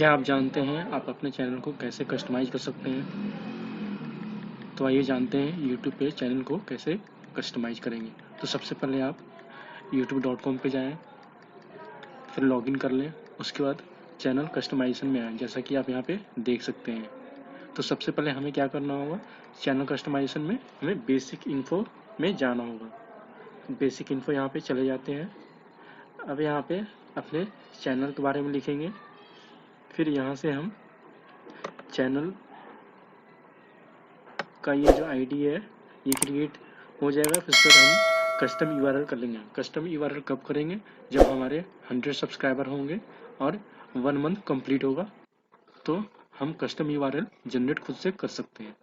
क्या आप जानते हैं आप अपने चैनल को कैसे कस्टमाइज़ कर सकते हैं? तो आइए जानते हैं यूट्यूब पे चैनल को कैसे कस्टमाइज़ करेंगे। तो सबसे पहले आप youtube.com पे जाएँ, फिर लॉगिन कर लें, उसके बाद चैनल कस्टमाइज़ेशन में आएँ, जैसा कि आप यहाँ पे देख सकते हैं। तो सबसे पहले हमें क्या करना होगा, चैनल कस्टमाइज़ेशन में हमें बेसिक इन्फो में जाना होगा। बेसिक इन्फो यहाँ पे चले जाते हैं। अब यहाँ पे अपने चैनल के बारे में लिखेंगे, फिर यहाँ से हम चैनल का ये जो आईडी है ये क्रिएट हो जाएगा। फिर उसके बाद हम कस्टम यूआरएल कर लेंगे। कस्टम यूआरएल कब करेंगे? जब हमारे 100 सब्सक्राइबर होंगे और 1 मंथ कंप्लीट होगा, तो हम कस्टम यूआरएल जनरेट खुद से कर सकते हैं।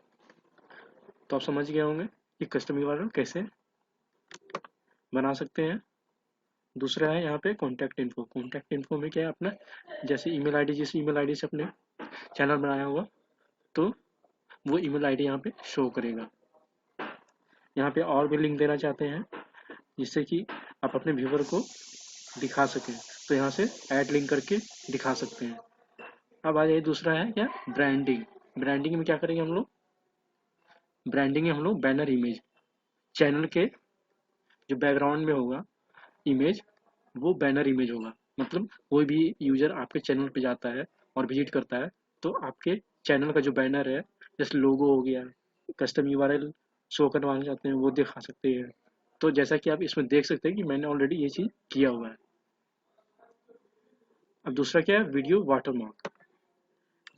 तो आप समझ गए होंगे कि कस्टम यूआरएल कैसे बना सकते हैं। दूसरा है यहाँ पे कॉन्टैक्ट इन्फो। कॉन्टैक्ट इन्फो में क्या है, अपना जैसे ईमेल आईडी, जिस ईमेल आईडी से अपने चैनल बनाया होगा तो वो ईमेल आईडी यहाँ पे शो करेगा। यहाँ पे और भी लिंक देना चाहते हैं जिससे कि आप अपने व्यूवर को दिखा सकें, तो यहाँ से ऐड लिंक करके दिखा सकते हैं। अब आ जाइए, दूसरा है क्या, ब्रांडिंग। ब्रांडिंग में क्या करेंगे हम लोग? ब्रांडिंग में हम लोग बैनर इमेज, चैनल के जो बैकग्राउंड में होगा इमेज, वो बैनर इमेज होगा। मतलब कोई भी यूजर आपके चैनल पे जाता है और विजिट करता है तो आपके चैनल का जो बैनर है, जैसे लोगो हो गया, कस्टम यूआरएल शो करवाना चाहते हैं वो दिखा सकते हैं। तो जैसा कि आप इसमें देख सकते हैं कि मैंने ऑलरेडी ये चीज़ किया हुआ है। अब दूसरा क्या है, वीडियो वाटरमार्क।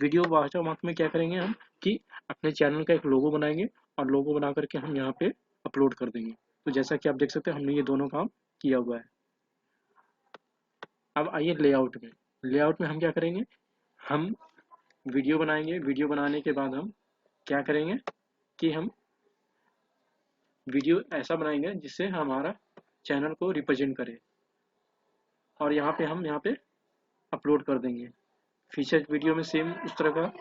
वीडियो वाटरमार्क में क्या करेंगे हम कि अपने चैनल का एक लोगो बनाएंगे और लोगो बना करके हम यहाँ पे अपलोड कर देंगे। तो जैसा कि आप देख सकते हैं हमने ये दोनों काम किया हुआ है। अब आइए लेआउट में। लेआउट में हम क्या करेंगे, हम वीडियो बनाएंगे। वीडियो बनाने के बाद हम क्या करेंगे कि हम वीडियो ऐसा बनाएंगे जिससे हमारा चैनल को रिप्रेजेंट करे, और यहाँ पे हम यहाँ पे अपलोड कर देंगे। फीचर वीडियो में सेम उस तरह का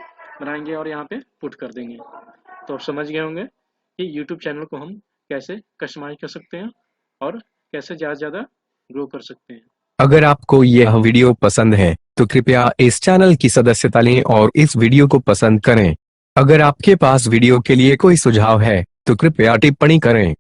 बनाएंगे और यहाँ पे पुट कर देंगे। तो आप समझ गए होंगे कि यूट्यूब चैनल को हम कैसे कस्टमाइज कर सकते हैं और कैसे ज़्यादा से ज़्यादा ग्रो कर सकते हैं। अगर आपको यह वीडियो पसंद है तो कृपया इस चैनल की सदस्यता लें और इस वीडियो को पसंद करें। अगर आपके पास वीडियो के लिए कोई सुझाव है तो कृपया टिप्पणी करें।